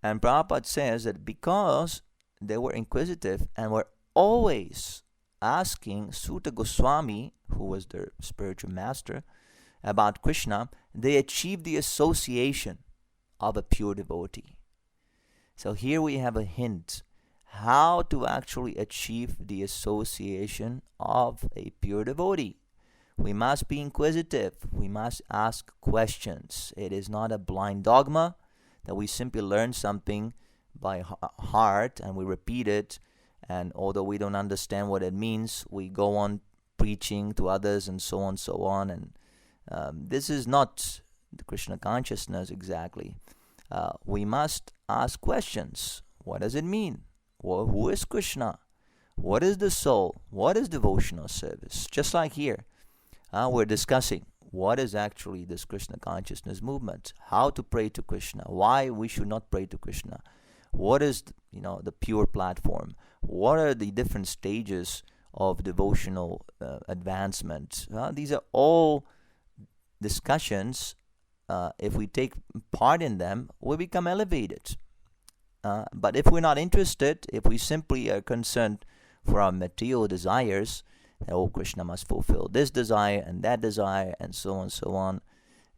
And Prabhupada says that because they were inquisitive and were always asking Suta Goswami, who was their spiritual master, about Krishna, they achieved the association of a pure devotee. So here we have a hint how to actually achieve the association of a pure devotee. We must be inquisitive. We must ask questions. It is not a blind dogma that we simply learn something by heart and we repeat it, and although we don't understand what it means, we go on preaching to others and so on. And this is not the Krishna consciousness exactly. We must ask questions. What does it mean? Who is Krishna? What is the soul? What is devotional service? Just like here, we're discussing what is actually this Krishna consciousness movement, how to pray to Krishna, why we should not pray to Krishna, what is the pure platform, what are the different stages of devotional advancement. These are all discussions. If we take part in them, we become elevated. But if we're not interested, if we simply are concerned for our material desires, that Krishna must fulfill this desire and that desire and so on,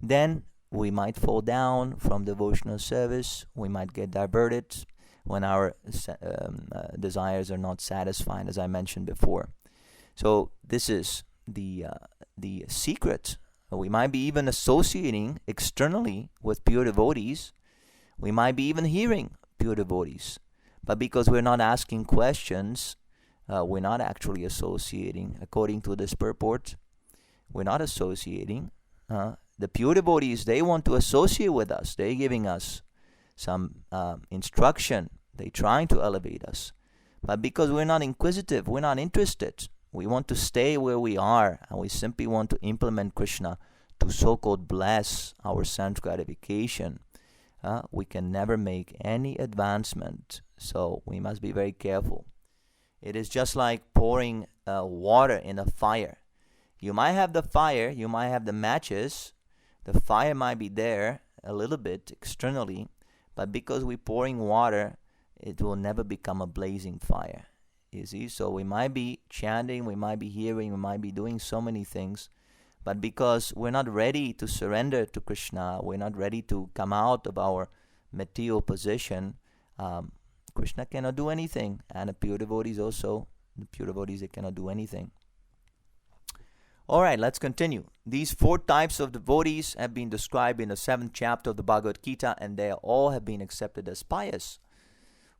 then we might fall down from devotional service. We might get diverted when our desires are not satisfied, as I mentioned before. So this is the secret. We might be even associating externally with pure devotees. We might be even hearing pure devotees. But because we're not asking questions, we're not actually associating. According to this purport, we're not associating. The pure devotees, they want to associate with us. They're giving us some instruction. They're trying to elevate us. But because we're not inquisitive, we're not interested. We want to stay where we are, and we simply want to implement Krishna to so-called bless our sense gratification. We can never make any advancement. So we must be very careful. It is just like pouring water in a fire. You might have the fire, you might have the matches, the fire might be there a little bit externally, but because we're pouring water, it will never become a blazing fire. You see, so we might be chanting, we might be hearing, we might be doing so many things, but because we're not ready to surrender to Krishna, we're not ready to come out of our material position, Krishna cannot do anything. And the pure devotees also, they cannot do anything. Alright, let's continue. These 4 types of devotees have been described in the 7th chapter of the Bhagavad Gita, and they all have been accepted as pious.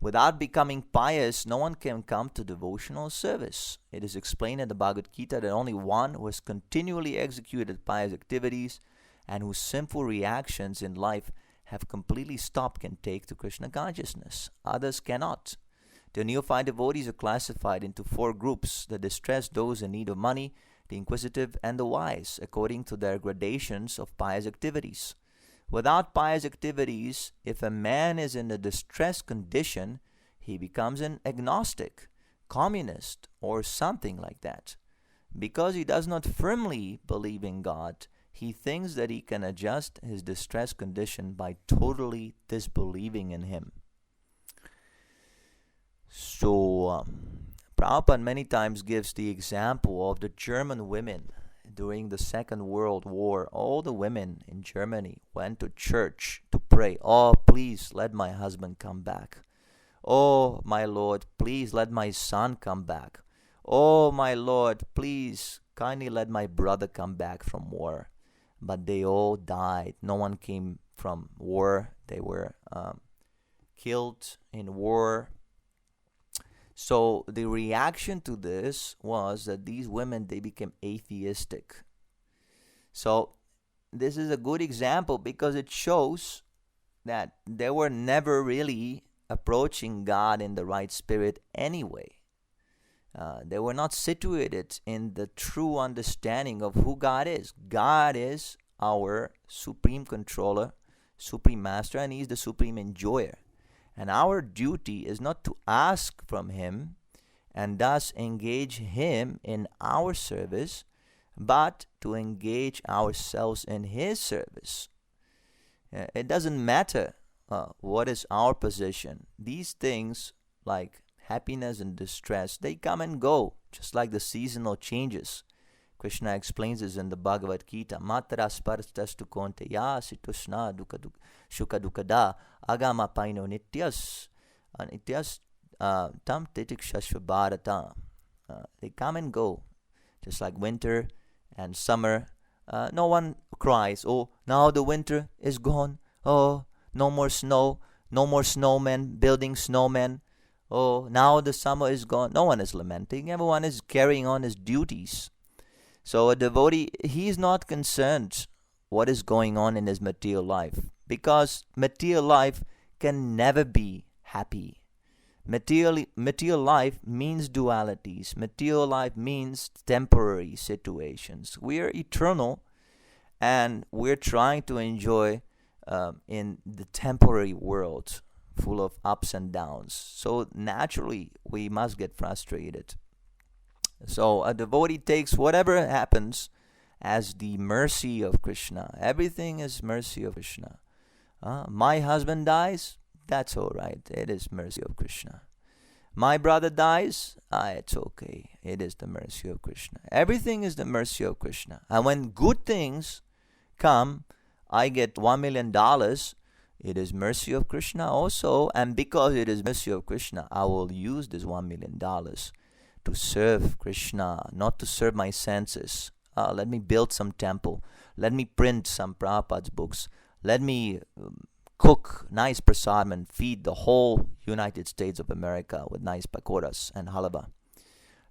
Without becoming pious, no one can come to devotional service. It is explained in the Bhagavad Gita that only one who has continually executed pious activities and whose sinful reactions in life have completely stopped can take to Krishna consciousness. Others cannot. The neophyte devotees are classified into 4 groups: the distressed, those in need of money, the inquisitive, and the wise, according to their gradations of pious activities. Without pious activities, if a man is in a distressed condition, he becomes an agnostic, communist, or something like that. Because he does not firmly believe in God, he thinks that he can adjust his distressed condition by totally disbelieving in him. So, Prabhupada many times gives the example of the German women during the Second World War. All the women in Germany went to church to pray. Oh, please let my husband come back. Oh, my Lord, please let my son come back. Oh, my Lord, please kindly let my brother come back from war. But they all died. No one came from war. They were killed in war. So the reaction to this was that these women, they became atheistic. So this is a good example because it shows that they were never really approaching God in the right spirit anyway. They were not situated in the true understanding of who God is. God is our supreme controller, supreme master, and He's the supreme enjoyer. And our duty is not to ask from Him and thus engage Him in our service, but to engage ourselves in His service. It doesn't matter what is our position. These things like happiness and distress, they come and go, just like the seasonal changes. Krishna explains this in the Bhagavad Gita. Matra sparstastu konteya situshna shuka dukada agama paino nityas nityas tam titikshashva bharata. They come and go, just like winter and summer. No one cries, oh, now the winter is gone. Oh, no more snow, no more snowmen building snowmen. Oh, now the summer is gone. No one is lamenting. Everyone is carrying on his duties. So a devotee, he is not concerned what is going on in his material life, because material life can never be happy. Material life means dualities. Material life means temporary situations. We are eternal, and we're trying to enjoy in the temporary world full of ups and downs. So naturally, we must get frustrated. So a devotee takes whatever happens as the mercy of Krishna. Everything is mercy of Krishna. My husband dies, that's all right. It is mercy of Krishna. My brother dies, it's okay. It is the mercy of Krishna. Everything is the mercy of Krishna. And when good things come, I get $1 million. It is mercy of Krishna also. And because it is mercy of Krishna, I will use this $1 million to serve Krishna, not to serve my senses. Let me build some temple. Let me print some Prabhupada's books. Let me cook nice prasadam and feed the whole United States of America with nice pakoras and halava.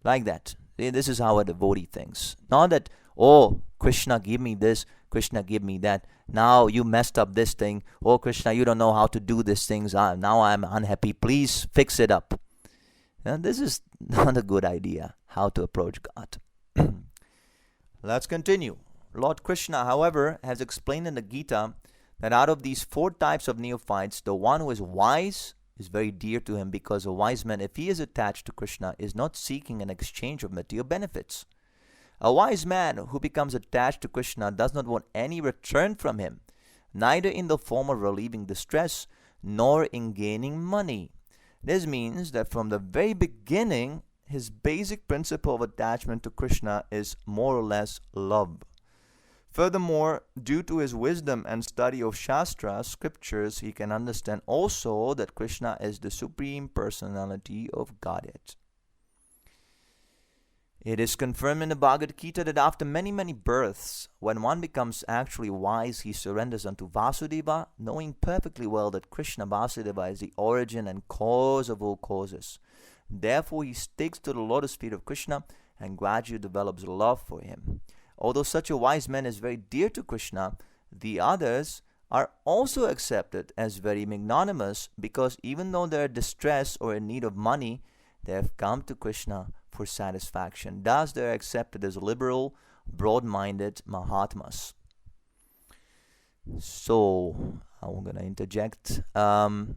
Like that. This is how a devotee thinks. Not that, oh, Krishna, give me this. Krishna, give me that. Now you messed up this thing. Oh, Krishna, you don't know how to do these things. Now I'm unhappy. Please fix it up. This is not a good idea how to approach God. Let's continue. Lord Krishna, however, has explained in the Gita that out of these 4 types of neophytes, the one who is wise is very dear to him, because a wise man, if he is attached to Krishna, is not seeking an exchange of material benefits. A wise man who becomes attached to Krishna does not want any return from him, neither in the form of relieving distress nor in gaining money. This means that from the very beginning, his basic principle of attachment to Krishna is more or less love. Furthermore, due to his wisdom and study of Shastra, scriptures, he can understand also that Krishna is the Supreme Personality of Godhead. It is confirmed in the Bhagavad Gita that after many, many births, when one becomes actually wise, he surrenders unto Vasudeva, knowing perfectly well that Krishna Vasudeva is the origin and cause of all causes. Therefore, he sticks to the lotus feet of Krishna and gradually develops love for him. Although such a wise man is very dear to Krishna, the others are also accepted as very magnanimous, because even though they are distressed or in need of money, they have come to Krishna for satisfaction. Thus, they are accepted as liberal, broad-minded Mahatmas. So, I'm going to interject. The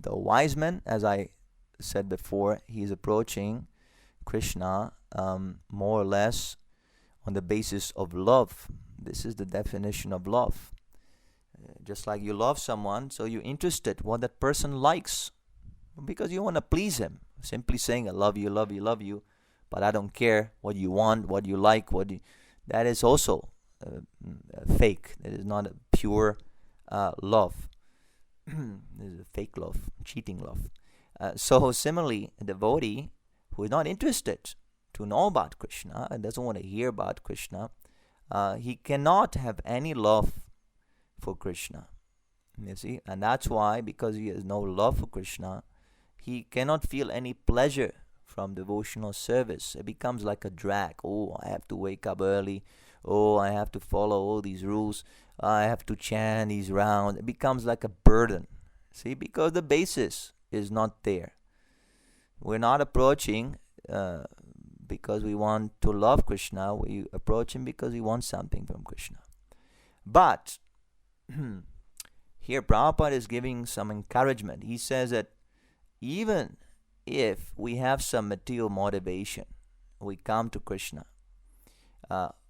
wise man, as I said before, he is approaching Krishna more or less on the basis of love. This is the definition of love. Just like you love someone, so you're interested what that person likes, because you want to please him. Simply saying, I love you, love you, love you, but I don't care what you want, what you like, that is also fake. That is not a pure love. This is a fake love, cheating love. So similarly, a devotee who is not interested to know about Krishna and doesn't want to hear about Krishna, he cannot have any love for Krishna. You see, and that's why, because he has no love for Krishna, he cannot feel any pleasure from devotional service. It becomes like a drag. Oh, I have to wake up early. Oh, I have to follow all these rules. I have to chant these rounds. It becomes like a burden. See, because the basis is not there. We're not approaching because we want to love Krishna. We approach him because we want something from Krishna. But here Prabhupada is giving some encouragement. He says that even if we have some material motivation, we come to Krishna,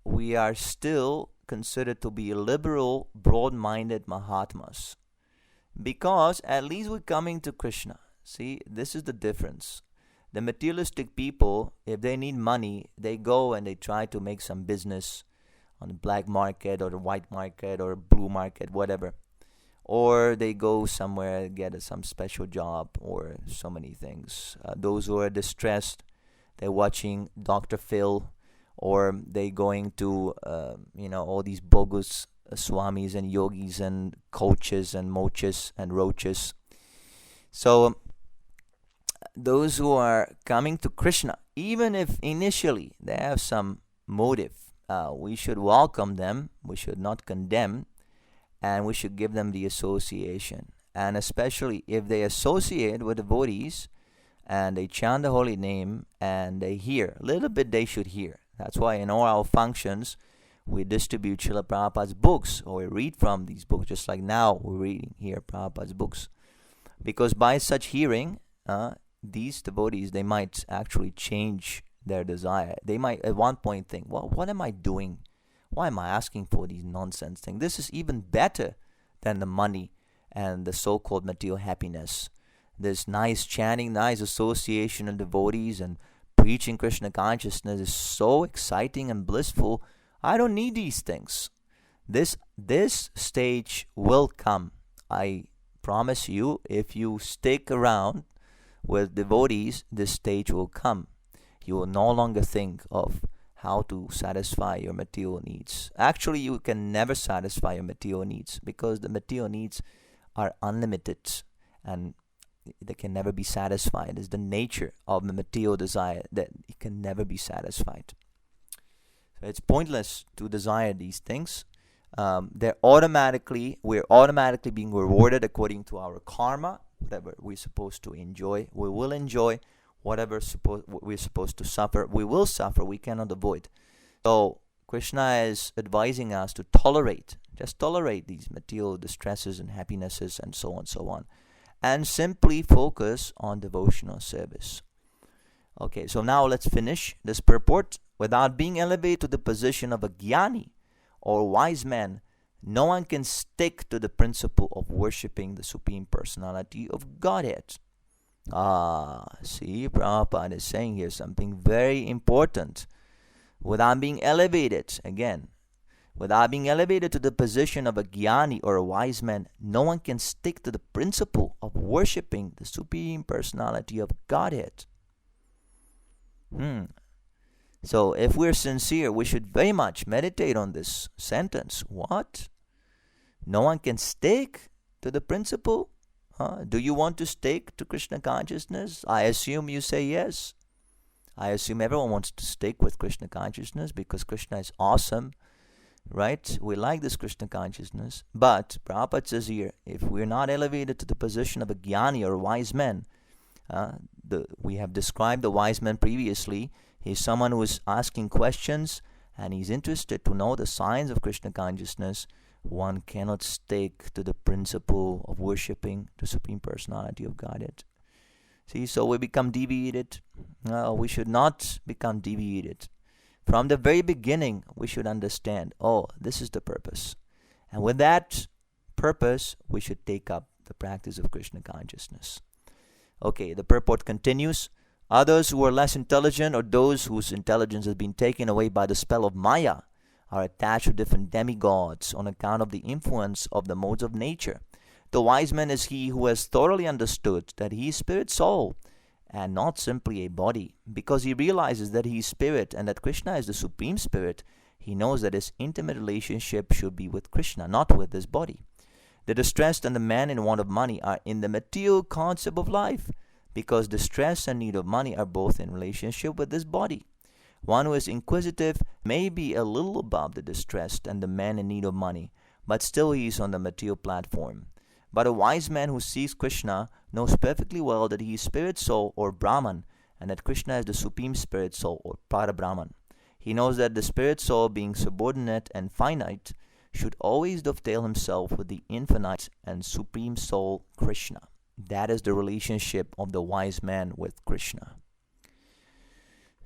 we are still considered to be liberal, broad-minded Mahatmas, because at least we're coming to Krishna. See, this is the difference. The materialistic people, if they need money, they go and they try to make some business on the black market or the white market or blue market, whatever. Or they go somewhere and get some special job or so many things. Those who are distressed, they're watching Dr. Phil, or they going to, all these bogus swamis and yogis and coaches and mochas and roaches. So those who are coming to Krishna, even if initially they have some motive, we should welcome them, we should not condemn, and we should give them the association. And especially if they associate with devotees and they chant the holy name and they hear, a little bit they should hear. That's why in all our functions we distribute Srila Prabhupada's books, or we read from these books, just like now we're reading here Prabhupada's books. Because by such hearing, these devotees, they might actually change their desire. They might at one point think, well, what am I doing? Why am I asking for these nonsense things? This is even better than the money and the so-called material happiness. This nice chanting, nice association of devotees and preaching Krishna consciousness is so exciting and blissful. I don't need these things. This stage will come. I promise you, if you stick around with devotees, this stage will come. You will no longer think of how to satisfy your material needs. Actually, you can never satisfy your material needs, because the material needs are unlimited and they can never be satisfied. It's the nature of the material desire that it can never be satisfied. So it's pointless to desire these things. We're automatically being rewarded according to our karma. Whatever we're supposed to enjoy, we will enjoy. Whatever we're supposed to suffer, we will suffer. We cannot avoid. So Krishna is advising us to just tolerate these material distresses and happinesses and so on, and simply focus on devotional service. Okay, so now let's finish this purport. Without being elevated to the position of a jnani or wise man, no one can stick to the principle of worshipping the Supreme Personality of Godhead. See, Prabhupada is saying here something very important. Without being elevated, again, without being elevated to the position of a jnani or a wise man, no one can stick to the principle of worshipping the Supreme Personality of Godhead. So if we're sincere, we should very much meditate on this sentence. What? No one can stick to the principle? Do you want to stick to Krishna consciousness? I assume you say yes. I assume everyone wants to stick with Krishna consciousness because Krishna is awesome, right? We like this Krishna consciousness. But Prabhupada says here, if we're not elevated to the position of a jnani or a wise man, we have described the wise man previously. He's someone who is asking questions and he's interested to know the signs of Krishna consciousness. One cannot stick to the principle of worshipping the Supreme Personality of Godhead. See, so we become deviated. We should not become deviated. From the very beginning, we should understand, this is the purpose. And with that purpose, we should take up the practice of Krishna consciousness. Okay, the purport continues. Others who are less intelligent, or those whose intelligence has been taken away by the spell of Maya, are attached to different demigods on account of the influence of the modes of nature. The wise man is he who has thoroughly understood that he is spirit soul and not simply a body. Because he realizes that he is spirit and that Krishna is the supreme spirit, he knows that his intimate relationship should be with Krishna, not with his body. The distressed and the man in want of money are in the material concept of life, because distress and need of money are both in relationship with this body. One who is inquisitive may be a little above the distressed and the man in need of money, but still he is on the material platform. But a wise man who sees Krishna knows perfectly well that he is spirit soul or Brahman, and that Krishna is the supreme spirit soul or Para-Brahman. He knows that the spirit soul, being subordinate and finite, should always dovetail himself with the infinite and supreme soul Krishna. That is the relationship of the wise man with Krishna.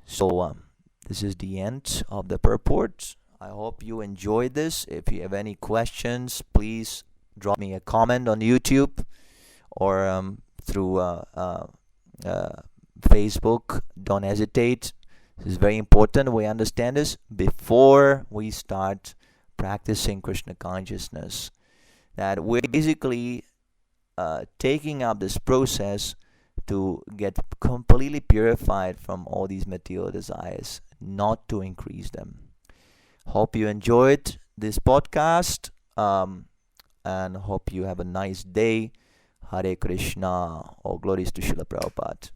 So this is the end of the purport. I hope you enjoyed this. If you have any questions, please drop me a comment on YouTube or through Facebook. Don't hesitate. This is very important. We understand this before we start practicing Krishna consciousness. That we're basically taking up this process to get completely purified from all these material desires, not to increase them. Hope you enjoyed this podcast, and hope you have a nice day. Hare Krishna. All glories to Srila Prabhupada.